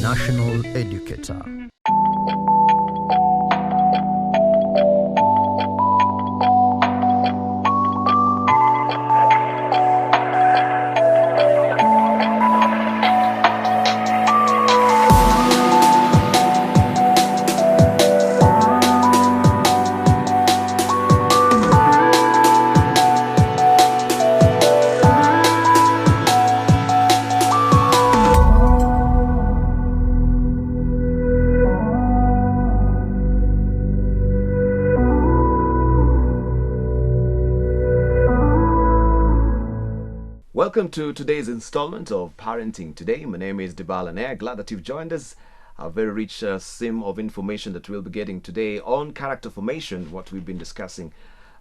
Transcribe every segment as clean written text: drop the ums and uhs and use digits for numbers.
national educator. Welcome to today's installment of Parenting Today. My name is Dibala Nair. Glad that you've joined us. A very rich sim of information that we'll be getting today on character formation, what we've been discussing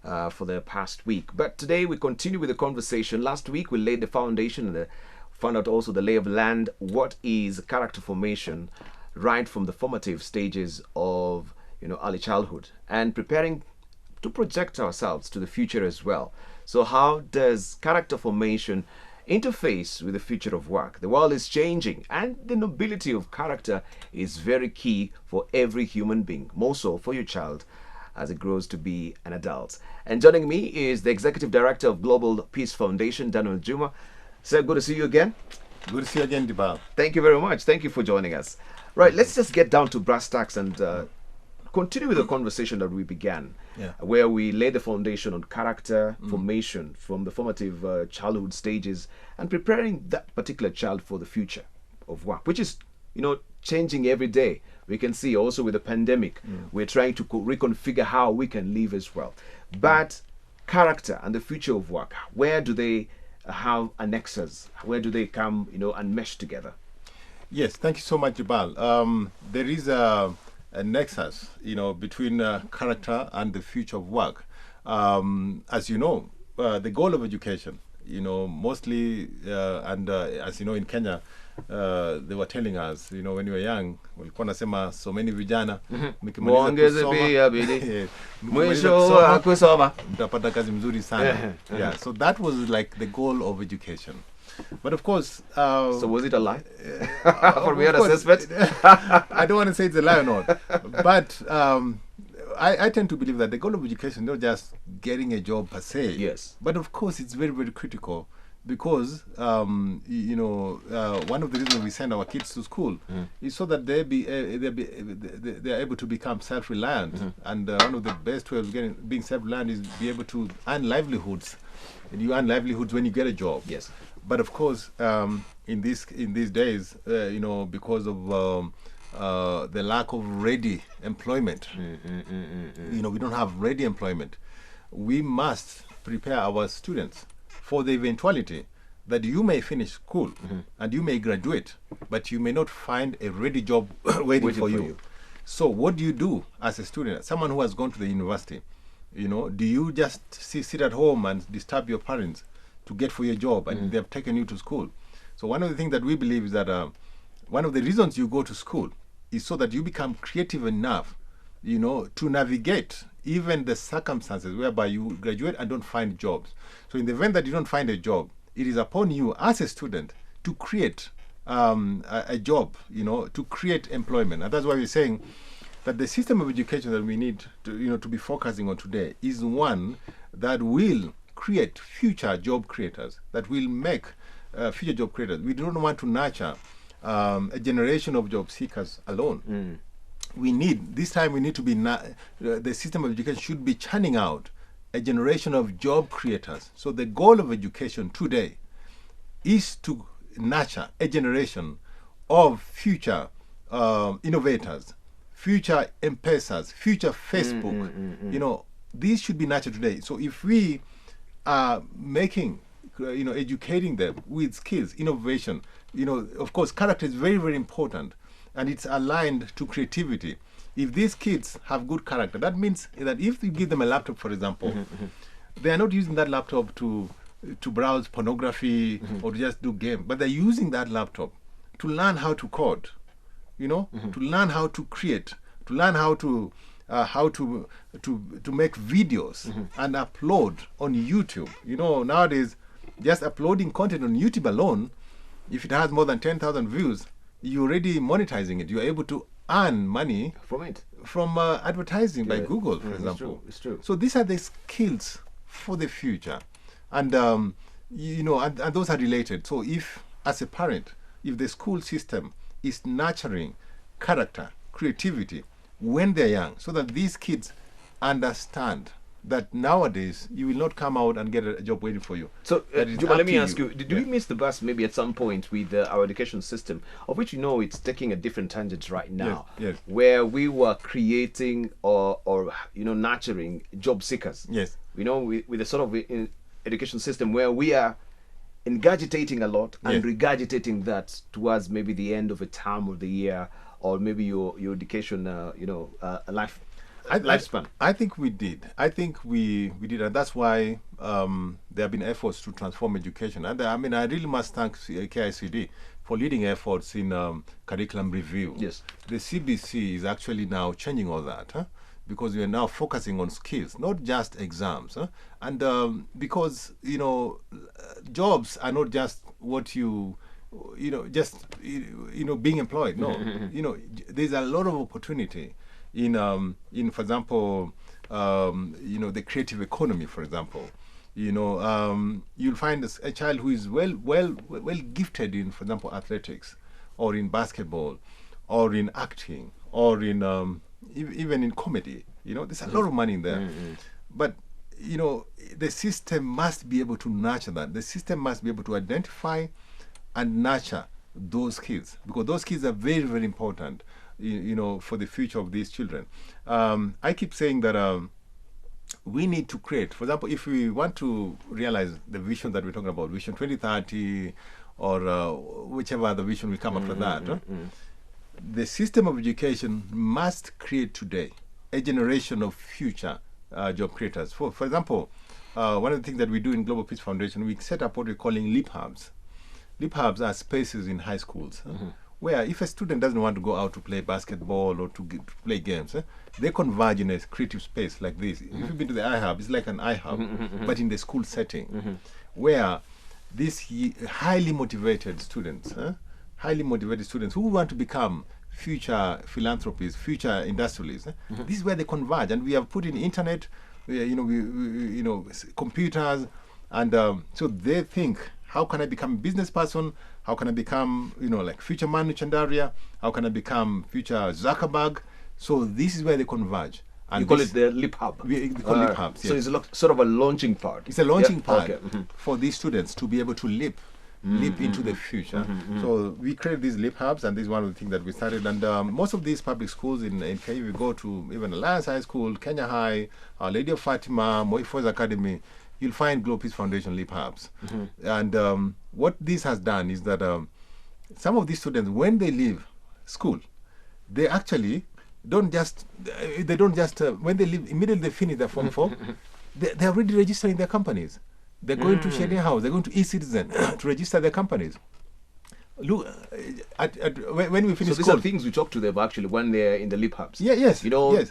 for the past week. But today we continue with the conversation. Last week we laid the foundation and found out also the lay of the land. What is character formation right from the formative stages of early childhood and preparing to project ourselves to the future as well. So how does character formation interface with the future of work? The world is changing, and the nobility of character is very key for every human being, more so for your child as it grows to be an adult. And joining me is the Executive Director of Global Peace Foundation, Daniel Juma. Sir, good to see you again. Good to see you again, Dibal. Thank you very much. Thank you for joining us. Right, let's just get down to brass tacks and continue with the conversation that we began, where we laid the foundation on character formation from the formative childhood stages and preparing that particular child for the future of work, which is, changing every day. We can see also with the pandemic, we're trying to reconfigure how we can live as well. But character and the future of work, where do they have annexes? Where do they come, and mesh together? Yes, thank you so much, Jabal. There is a nexus, between character and the future of work. As you know, the goal of education, mostly, and as you know, in Kenya, they were telling us, when you were young, walikuwa nasema so many vijana muongeze pia bidii mwisho wa kusoma mtapata kazi mzuri sana. Yeah, so that was like the goal of education. But of course, so was it a lie from your assessment? I don't want to say it's a lie or not, but I tend to believe that the goal of education is not just getting a job per se. Yes. But of course, it's very, very critical because one of the reasons we send our kids to school is so that they're able to become self-reliant, and one of the best ways of being self-reliant is be able to earn livelihoods. And you earn livelihoods when you get a job. Yes. But of course, in these days, because of the lack of ready employment, we don't have ready employment. We must prepare our students for the eventuality that you may finish school and you may graduate, but you may not find a ready job waiting for you. So what do you do as a student, someone who has gone to the university? Do you just sit at home and disturb your parents to get for your job and they have taken you to school? So one of the things that we believe is that one of the reasons you go to school is so that you become creative enough, to navigate even the circumstances whereby you graduate and don't find jobs. So in the event that you don't find a job, it is upon you as a student to create a job, to create employment. And that's why we're saying that the system of education that we need to, to be focusing on today is one that will create future job creators, that will make future job creators. We don't want to nurture a generation of job seekers alone. We need to be, the system of education should be churning out a generation of job creators. So the goal of education today is to nurture a generation of future innovators, future M-Pesas, future Facebook. These should be nurtured today. So if we are making, educating them with skills, innovation, of course, character is very, very important, and it's aligned to creativity. If these kids have good character, that means that if you give them a laptop, for example, they are not using that laptop to browse pornography or to just do game, but they're using that laptop to learn how to code, to learn how to create, to learn how to make videos and upload on YouTube. Nowadays, just uploading content on YouTube alone, if it has more than 10,000 views, you're already monetizing it. You're able to earn money From it. from advertising by Yeah. Google, for It's example. true. It's true. So these are the skills for the future, and and those are related. So if, as a parent, if the school system is nurturing character, creativity when they're young, so that these kids understand that nowadays you will not come out and get a job waiting for you. So, That is Juma, up let me to ask you, did we miss the bus maybe at some point with our education system, of which it's taking a different tangent right now, yes. where we were creating or nurturing job seekers? Yes. With a sort of education system where we are ingurgitating a lot and Yes. regurgitating that towards maybe the end of a term of the year, or maybe your education, lifespan. I think we did. I think we did, and that's why there have been efforts to transform education. And I really must thank KICD for leading efforts in curriculum review. Yes. The CBC is actually now changing all that, because we are now focusing on skills, not just exams. And because jobs are not just what being employed. No, there's a lot of opportunity in for example, the creative economy, for example. You'll find a child who is well gifted in, for example, athletics, or in basketball, or in acting, or in even in comedy. There's a lot of money in there. But the system must be able to nurture that. The system must be able to identify and nurture those skills, because those skills are very, very important, for the future of these children. I keep saying that we need to create, for example, if we want to realize the vision that we're talking about, Vision 2030, or whichever other vision will come after that, the system of education must create today a generation of future job creators. For example, one of the things that we do in Global Peace Foundation, we set up what we're calling leap hubs. Leap hubs are spaces in high schools where if a student doesn't want to go out to play basketball or to play games, they converge in a creative space like this. If you've been to the iHub, it's like an iHub, but in the school setting, where these highly motivated students who want to become future philanthropists, future industrialists, this is where they converge. And we have put in internet, computers, and so they think, how can I become a business person? How can I become, like future Manu Chandaria? How can I become future Zuckerberg? So this is where they converge. And you call it the Leap Hub. We call Leap Hubs, yes. So it's sort of a launching pad. It's a launching pad okay. for these students to be able to leap into the future. So we created these leap hubs, and this is one of the things that we started. And most of these public schools in Kenya, we go to even Alliance High School, Kenya High, Our Lady of Fatima, Moi Foy's Academy, you'll find Global Peace Foundation leap hubs. And what this has done is that some of these students, when they leave school, they actually don't just when they leave, immediately they finish their Form 4, they're already registering their companies. They're going to Sharia House, they're going to eCitizen to register their companies. Look, when we finish so these school, are things we talk to them actually when they're in the leap hubs. Yes.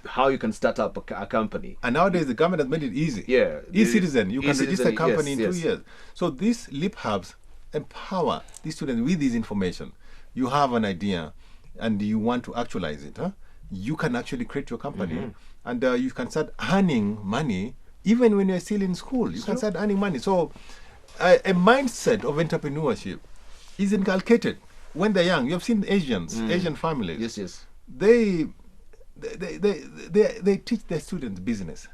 How you can start up a company. And nowadays the government has made it easy. Yeah. eCitizen, you can register a company in 2 yes. years. So these leap hubs empower these students with this information. You have an idea and you want to actualize it. You can actually create your company, and you can start earning money even when you're still in school. You can start earning money. So a mindset of entrepreneurship is inculcated when they're young. You have seen Asian families. Yes. They teach their students business.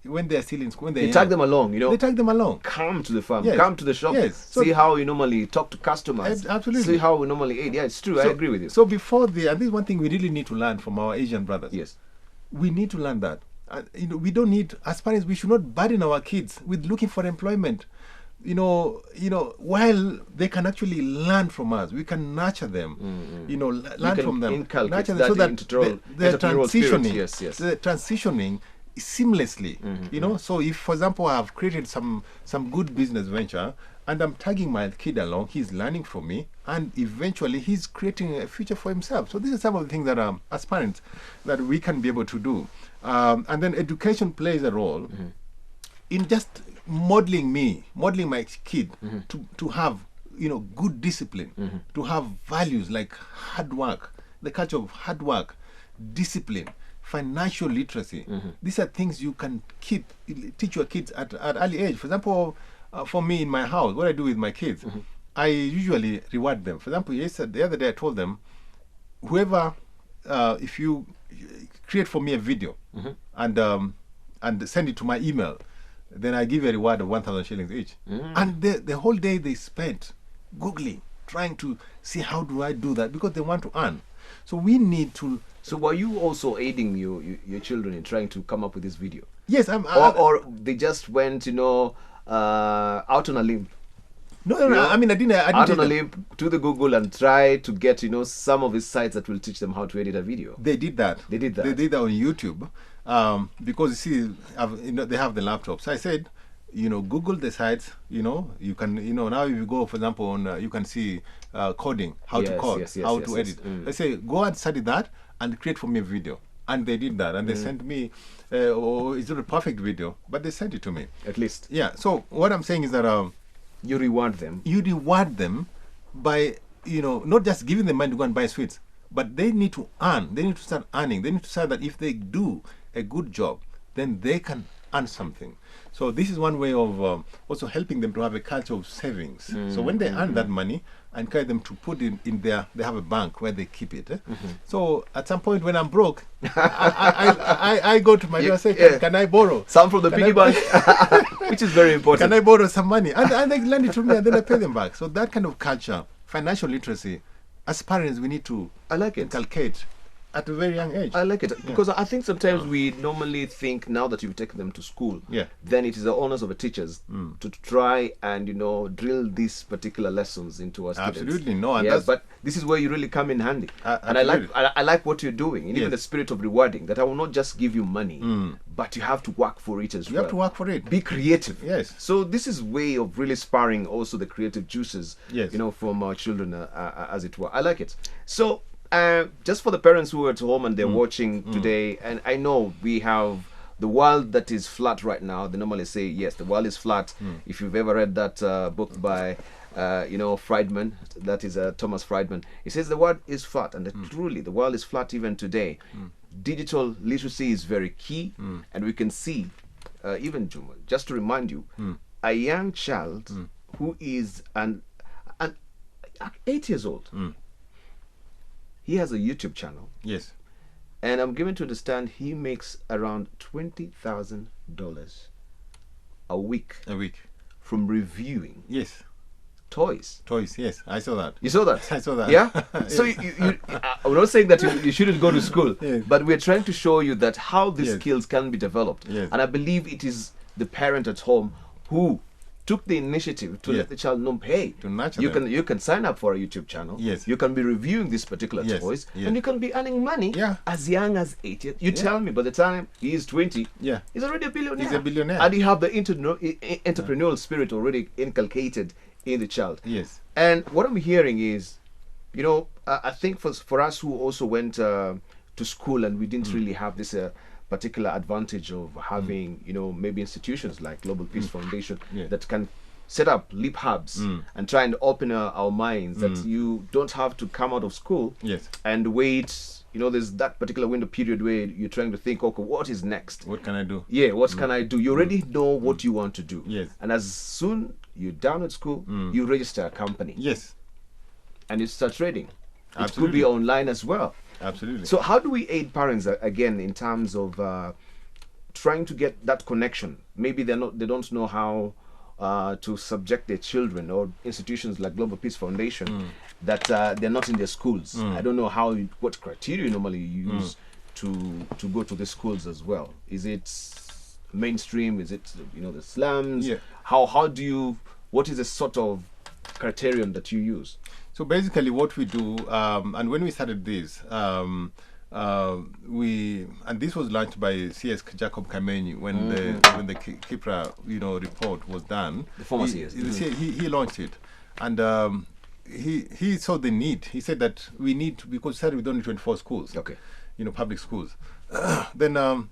When they're still in school, when they tag them along. They tag them along. Come to the farm. Yes. Come to the shop. Yes. See how we normally talk to customers. Absolutely. See how we normally aid. Yeah, it's true. I agree with you. So before and this is one thing we really need to learn from our Asian brothers. Yes. We need to learn that. We don't need, as parents, we should not burden our kids with looking for employment. While they can actually learn from us, we can nurture them. Learn from them, nurture them, so that they're transitioning. Yes. They're transitioning seamlessly. So if, for example, I have created some good business venture, and I'm tagging my kid along, he's learning from me, and eventually he's creating a future for himself. So these are some of the things that, as parents, that we can be able to do. And then education plays a role in just modeling my kid to have good discipline, to have values like hard work, the culture of hard work, discipline, financial literacy. These are things you can teach your kids at early age. For example, for me in my house, what I do with my kids, I usually reward them. For example, the other day I told them, whoever, if you create for me a video and send it to my email, then I give you a reward of 1,000 shillings each. And the whole day they spent Googling, trying to see how do I do that, because they want to earn. So we need to. So were you also aiding your children in trying to come up with this video? Yes, or they just went, out on a limb? No. I mean, I didn't. Out on a limb to the Google and try to get some of these sites that will teach them how to edit a video. They did that. They did that. They did that on YouTube, because you see, they have the laptop. So I said, Google the sites. You can, now if you go, for example, on you can see coding, how to code, how to edit. I say, go and study that and create for me a video. And they did that, and they sent me. It's not a perfect video, but they sent it to me. At least. Yeah. So what I'm saying is that. You reward them. You reward them by, not just giving them money to go and buy sweets, but they need to earn. They need to start earning. They need to start that if they do a good job, then they can earn something. So this is one way of also helping them to have a culture of savings. So when they earn that money, I encourage them to put it in their, they have a bank where they keep it. So at some point when I'm broke, I go to my and say, can I borrow? Some from the piggy bank, which is very important. Can I borrow some money? And they lend it to me and then I pay them back. So that kind of culture, financial literacy, as parents, we need to inculcate at a very young age. I like it because I think sometimes we normally think now that you've taken them to school, then it is the onus of the teachers to try and drill these particular lessons into our students. Absolutely, no, and but this is where you really come in handy. And I like what you're doing, and even the spirit of rewarding. That I will not just give you money, but you have to work for it as well. You have to work for it. Be creative. Yes. So this is way of really sparring also the creative juices, from our children, as it were. I like it. So. Just for the parents who are at home and they're watching today, and I know we have the world that is flat right now. They normally say, yes, the world is flat. If you've ever read that book by, Friedman, that is Thomas Friedman, he says the world is flat, and truly the world is flat even today. Digital literacy is very key, and we can see, even Juma, just to remind you, a young child who is 8 years old. He has a YouTube channel. Yes. And I'm given to understand he makes around $20,000 a week. A week. From reviewing. Yes. Toys. Toys, yes. I saw that. You saw that? I saw that. Yeah? So I'm not saying that you shouldn't go to school, but we're trying to show you that how these skills can be developed. Yes. And I believe it is the parent at home who took the initiative to let the child know, hey, to nurture you can sign up for a YouTube channel. Yes. You can be reviewing these particular toys, and you can be earning money as young as 8 years. You tell me, by the time he is 20, he's already a billionaire. He's a billionaire. And you have the entrepreneurial spirit already inculcated in the child. Yes. And what I'm hearing is, I think for us who also went to school and we didn't really have this particular advantage of having maybe institutions like Global Peace Foundation that can set up leap hubs and try and open our minds that you don't have to come out of school and wait. There's that particular window period where you're trying to think, okay, what is next? What can I do? Yeah, what can I do? You already know what you want to do. Yes. And as soon you're done at school, you register a company. Yes. And you start trading. Absolutely. It could be online as well. Absolutely. So how do we aid parents again in terms of trying to get that connection? Maybe they don't know how to subject their children, or institutions like Global Peace Foundation that they're not in their schools. I don't know what criteria normally you use to go to the schools as well. Is it mainstream? Is it the slums? Yeah. What is the sort of criterion that you use? So basically what we do, and when we started this, and this was launched by CS Jacob Kamenyi when the Kipra report was done. The former CS. He launched it, and he saw the need. He said that we need to, because we started with only 24 schools. Okay. Public schools. Then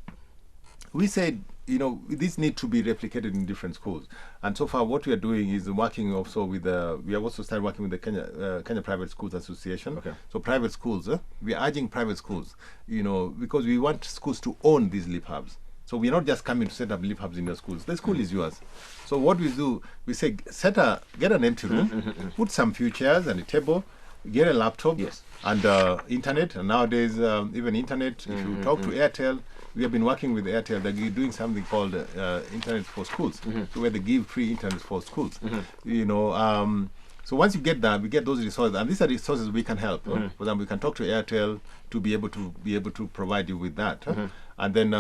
we said this need to be replicated in different schools. And so far, what we are doing is working also with we have also started working with the Kenya Private Schools Association. Okay. So private schools, we are urging private schools, because we want schools to own these lip hubs. So we're not just coming to set up lip hubs in your schools. The school is yours. So what we do, we say, get an empty room, put some few chairs and a table, get a laptop, Yes. and internet. And nowadays, even internet, if you talk to Airtel, we have been working with Airtel. They're doing something called Internet for Schools, so where they give free internet for schools. So once you get that, we get those resources, and these are resources we can help. For example, we can talk to Airtel to be able to provide you with that. And then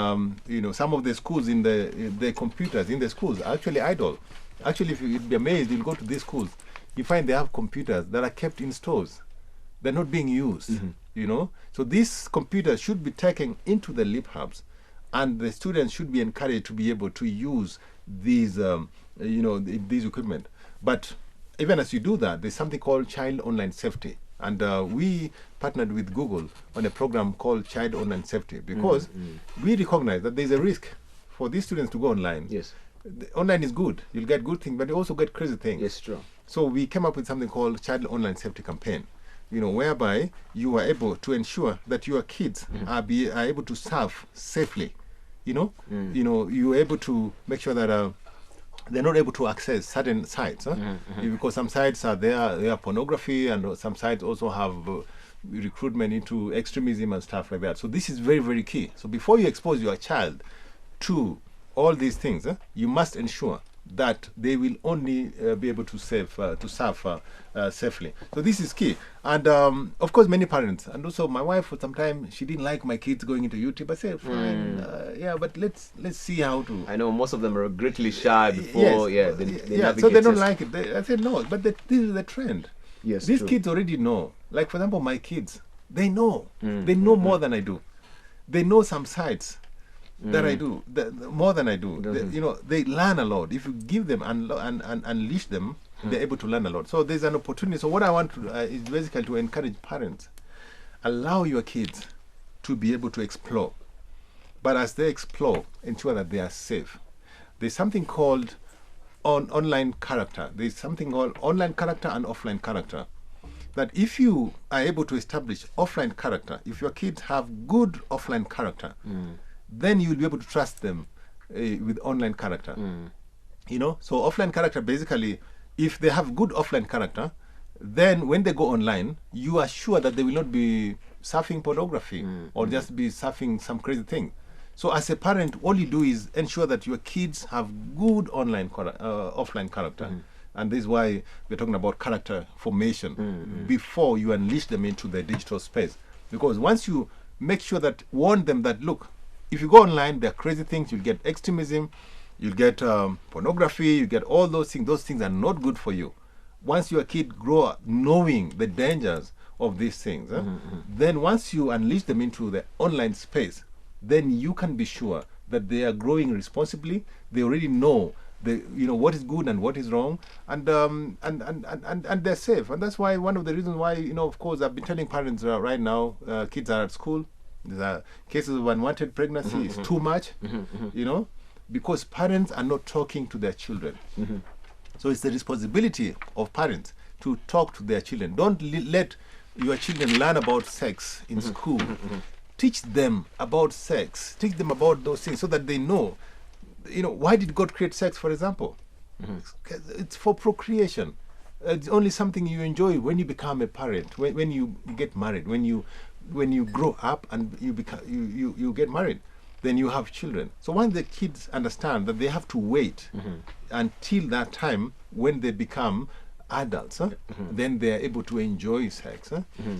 some of the schools in the computers in the schools are actually idle. Actually, if you'd be amazed, you'll go to these schools, you find they have computers that are kept in stores. They're not being used. So these computers should be taken into the lip hubs, and the students should be encouraged to be able to use these these equipment. But even as you do that, there's something called child online safety, and we partnered with Google on a program called Child Online Safety, because we recognize that there's a risk for these students to go online. Yes. Online is good, you'll get good things, but you also get crazy things. Yes, true. So we came up with something called Child Online Safety Campaign, whereby you are able to ensure that your kids are able to surf safely. You're able to make sure that they're not able to access certain sites, because some sites are they are pornography, and some sites also have recruitment into extremism and stuff like that. So this is very, very key. So before you expose your child to all these things, you must ensure that they will only be able to surf safely. So this is key. And of course, many parents, and also my wife, for some time, she didn't like my kids going into YouTube. I said, fine, but let's see how to. I know most of them are greatly shy before. Yes. They So they don't this. like it. I said no, but this is the trend. Yes, These true. kids already know. Like, for example, my kids, they know. They know more than I do. They know some sites that I do, more than I do. They learn a lot. If you give them and unleash them, they're able to learn a lot. So there's an opportunity. So what I want to is basically to encourage parents. Allow your kids to be able to explore. But as they explore, ensure that they are safe. There's something called online character. There's something called online character and offline character. That if you are able to establish offline character, if your kids have good offline character, then you'll be able to trust them with online character. So offline character, basically, if they have good offline character, then when they go online, you are sure that they will not be surfing pornography or just be surfing some crazy thing. So as a parent, all you do is ensure that your kids have good offline character. And this is why we're talking about character formation before you unleash them into the digital space. Because once you make sure that, warn them that, look, if you go online, there are crazy things, you'll get extremism, you'll get pornography, you get all those things. Those things are not good for you. Once your kid grow up knowing the dangers of these things, then once you unleash them into the online space, then you can be sure that they are growing responsibly. They already know what is good and what is wrong, and they're safe. And that's why one of the reasons why, of course, I've been telling parents right now, kids are at school. The cases of unwanted pregnancy is too much, because parents are not talking to their children. So it's the responsibility of parents to talk to their children. Don't let your children learn about sex in school. Teach them about sex. Teach them about those things so that they know. Why did God create sex, for example? It's for procreation. It's only something you enjoy when you become a parent, when you get married, when you grow up and you get married, then you have children. So once the kids understand that they have to wait until that time when they become adults, then they are able to enjoy sex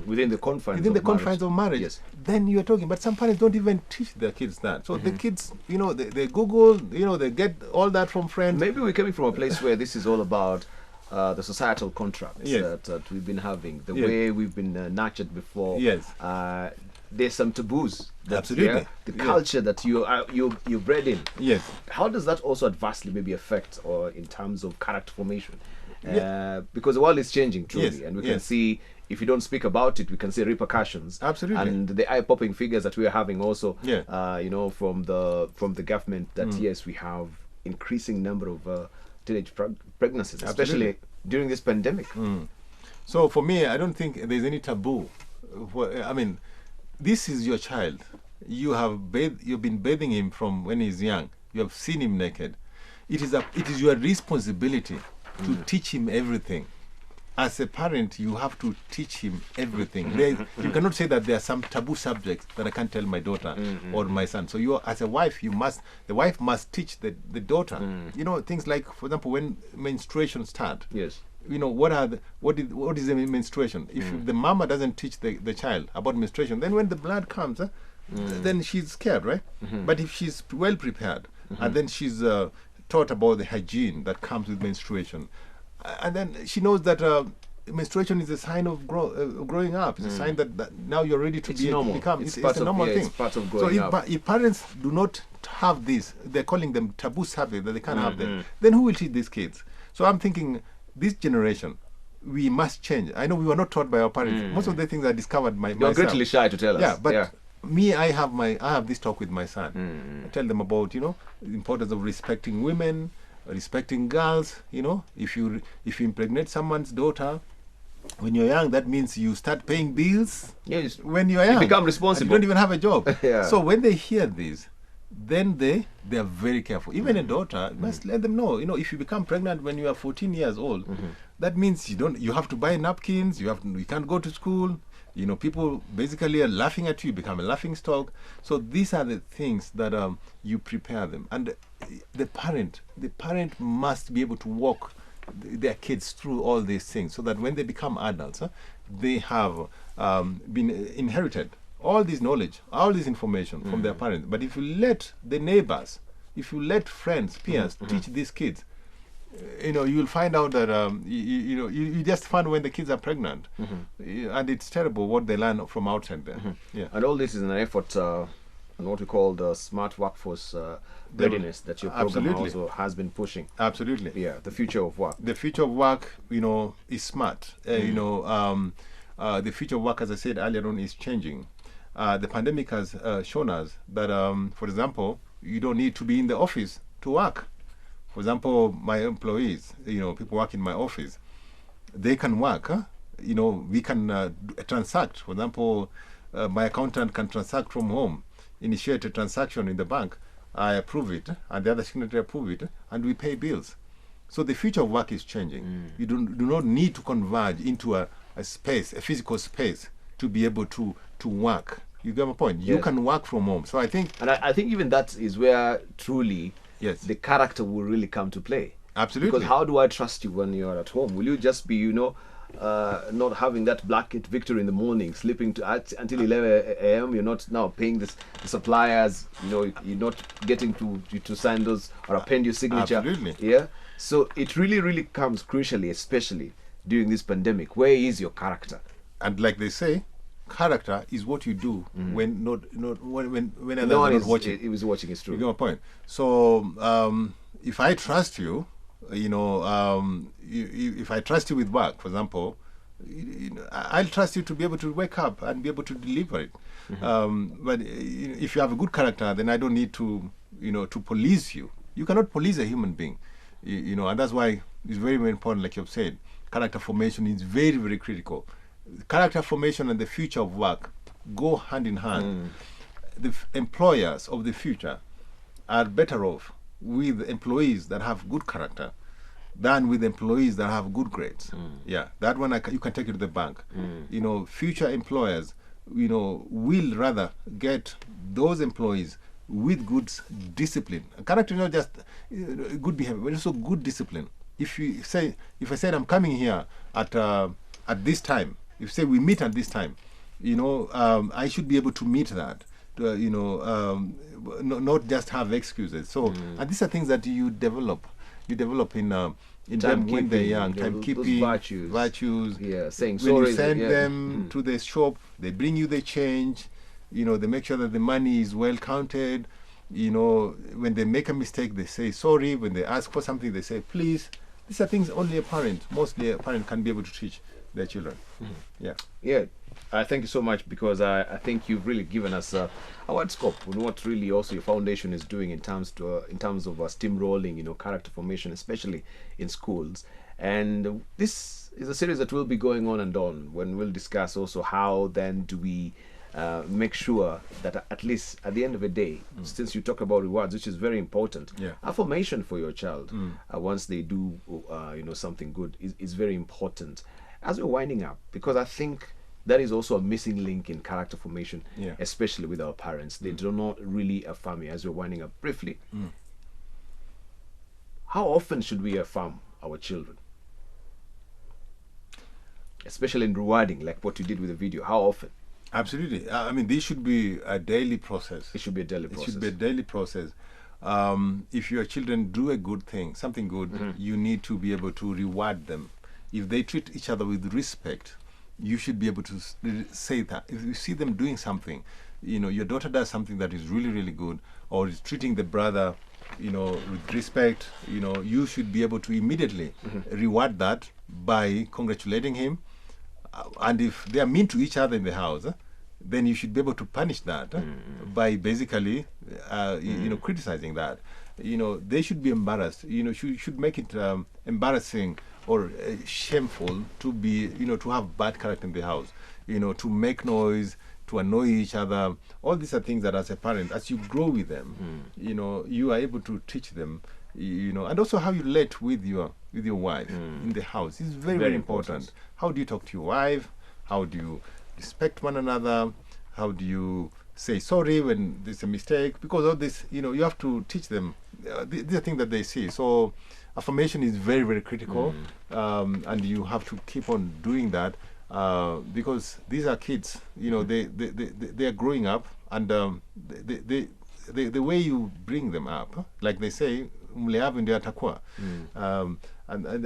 within the confines of marriage. Yes. Then you are talking. But some parents don't even teach their kids that. So the kids, they Google, they get all that from friends. Maybe we're coming from a place where this is all about the societal contracts that we've been having, the way we've been nurtured before. Yes. There's some taboos. Absolutely. The culture that you're bred in. Yes. How does that also adversely maybe affect, or in terms of character formation? Because the world is changing truly, and we can see if you don't speak about it, we can see repercussions. Absolutely. And the eye-popping figures that we are having also, Yeah. you know, from the government, that yes, we have increasing number of teenage pregnancies, especially Absolutely. during this pandemic. So for me, I don't think there's any taboo. I mean, this is your child. You've been bathing him from when he's young. You have seen him naked. It is your responsibility to teach him everything. As a parent, you have to teach him everything. You cannot say that there are some taboo subjects that I can't tell my daughter or my son. So you, as a wife, the wife must teach the daughter. You know, things like, for example, when menstruation start. Yes. You know, what is the menstruation? If the mama doesn't teach the child about menstruation, then when the blood comes, then she's scared, right? But if she's well prepared, and then she's taught about the hygiene that comes with menstruation, and then she knows that menstruation is a sign of growing up. It's a sign that now you're ready to become. It's a normal thing. It's part of growing up. If parents do not have this, they're calling them taboo subjects that they can't have them. Then who will teach these kids? So I'm thinking, this generation, we must change. I know we were not taught by our parents. Most of the things I discovered myself. You're greatly shy to tell us. Yeah, but me, I have this talk with my son. I tell them about, you know, the importance of respecting women, respecting girls. You know, if you impregnate someone's daughter when you're young, that means you start paying bills. Yes. When you're young, you become responsible. You don't even have a job. Yeah. So when they hear this, then they are very careful. Even a daughter, you must let them know. You know, if you become pregnant when you are 14 years old, that means you have to buy napkins. You can't go to school. You know, people basically are laughing at you. You become a laughing stock. So these are the things that you prepare them. And the parent must be able to walk their kids through all these things, so that when they become adults, they have been inherited all this knowledge, all this information from their parents. But if you let the neighbors, if you let friends, peers teach these kids, you know, you'll find out that you just find when the kids are pregnant, and it's terrible what they learn from outside there. Yeah. And all this is an effort on what we call the smart workforce readiness that your program also has been pushing. Absolutely. Yeah, the future of work. The future of work, you know, is smart. You know, the future of work, as I said earlier on, is changing. The pandemic has shown us that, for example, you don't need to be in the office to work. For example, my employees, you know, people work in my office, they can work. You know, we can transact. For example, my accountant can transact from home, initiate a transaction in the bank. I approve it, and the other signatory approve it, and we pay bills. So the future of work is changing. You do not need to converge into a space, a physical space, to be able to work. You get my point? Yes. You can work from home. So I think... And I think even that is where truly the character will really come to play. Absolutely. Because how do I trust you when you're at home? Will you just be, you know, not having that blanket victory in the morning, sleeping until 11 a.m.? You're not now paying the suppliers, you know, you're not getting to sign those or append your signature. Absolutely. Yeah. So it really comes crucially, especially during this pandemic. Where is your character? And like they say, character is what you do when when others No one are is not watching. It was watching. It's true. You get my point. So if I trust you, you know, if I trust you with work, for example, I'll trust you to be able to wake up and be able to deliver it. But if you have a good character, then I don't need to, you know, to police you. You cannot police a human being, you know, and that's why it's very, very important, like you've said, character formation is very, very critical. Character formation and the future of work go hand in hand. The employers of the future are better off with employees that have good character than with employees that have good grades. Yeah, that one you can take it to the bank. You know, future employers, you know, will rather get those employees with good discipline. Character is not just good behavior, but also good discipline. If I said I'm coming here at this time, if you say we meet at this time, you know, I should be able to meet that. You know, not just have excuses. So, and these are things that you develop in them when they're young. Timekeeping, virtues. Yeah, saying when sorry. You send them to the shop, they bring you the change. You know, they make sure that the money is well counted. You know, when they make a mistake, they say sorry. When they ask for something, they say please. These are things only mostly a parent can be able to teach their children. Yeah. Yeah, thank you so much, because I think you've really given us a wide scope on what really also your foundation is doing in terms of steamrolling, character formation, especially in schools. And this is a series that will be going on and on, when we'll discuss also how then do we make sure that at least at the end of the day, since you talk about rewards, which is very important, Yeah. affirmation for your child once they do something good is very important. As we're winding up, because I think that is also a missing link in character formation, Yeah. especially with our parents. They do not really affirm you. As we're winding up briefly, how often should we affirm our children? Especially in rewarding, like what you did with the video. How often? Absolutely. I mean, this should be a daily process. It should be a daily process. It should be a daily process. If your children do a good thing, something good, you need to be able to reward them. If they treat each other with respect, you should be able to say that. If you see them doing something, your daughter does something that is really, really good, or is treating the brother, with respect, you should be able to immediately reward that by congratulating him. And if they are mean to each other in the house, then you should be able to punish that by basically, criticizing that. They should be embarrassed. Should make it embarrassing or shameful to be, to have bad character in the house. To make noise, to annoy each other. All these are things that, as a parent, as you grow with them, you are able to teach them. And also how you relate with your wife in the house is very, very important. How do you talk to your wife? How do you respect one another? How do you say sorry when there's a mistake? Because all this, you have to teach them. These are things that they see. So affirmation is very, very critical, and you have to keep on doing that because these are kids. They are growing up, and the way you bring them up, like they say, and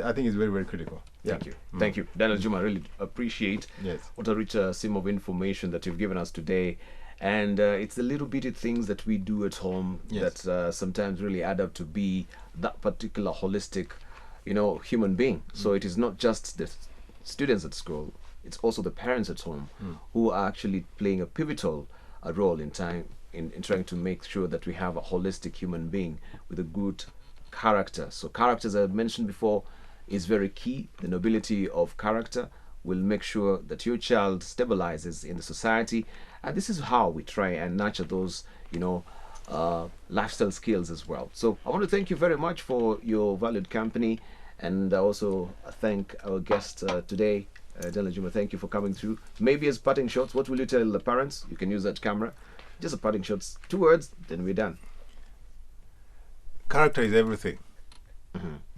I think it's very, very critical. Thank you. Thank you. Daniel Juma, I really appreciate Yes. what a rich sim of information that you've given us today. And it's the little bitty things that we do at home that sometimes really add up to be that particular holistic, human being. So it is not just the students at school, it's also the parents at home who are actually playing a pivotal role in trying to make sure that we have a holistic human being with a good character. So character, as I mentioned before, is very key. The nobility of character will make sure that your child stabilizes in the society. And this is how we try and nurture those, lifestyle skills as well. So I want to thank you very much for your valued company. And I also thank our guest today, Daniel Juma. Thank you for coming through. Maybe as parting shots, what will you tell the parents? You can use that camera. Just a parting shots, 2 words, then we're done. Character is everything.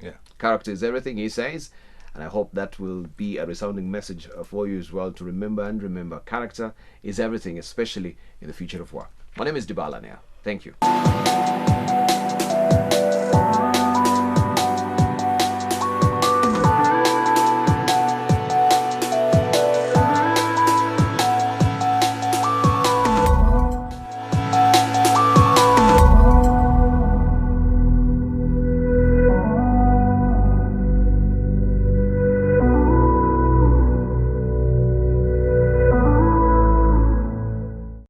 Yeah. Character is everything, he says. And I hope that will be a resounding message for you as well to remember character is everything, especially in the future of work. My name is Dibala Nia. Thank you.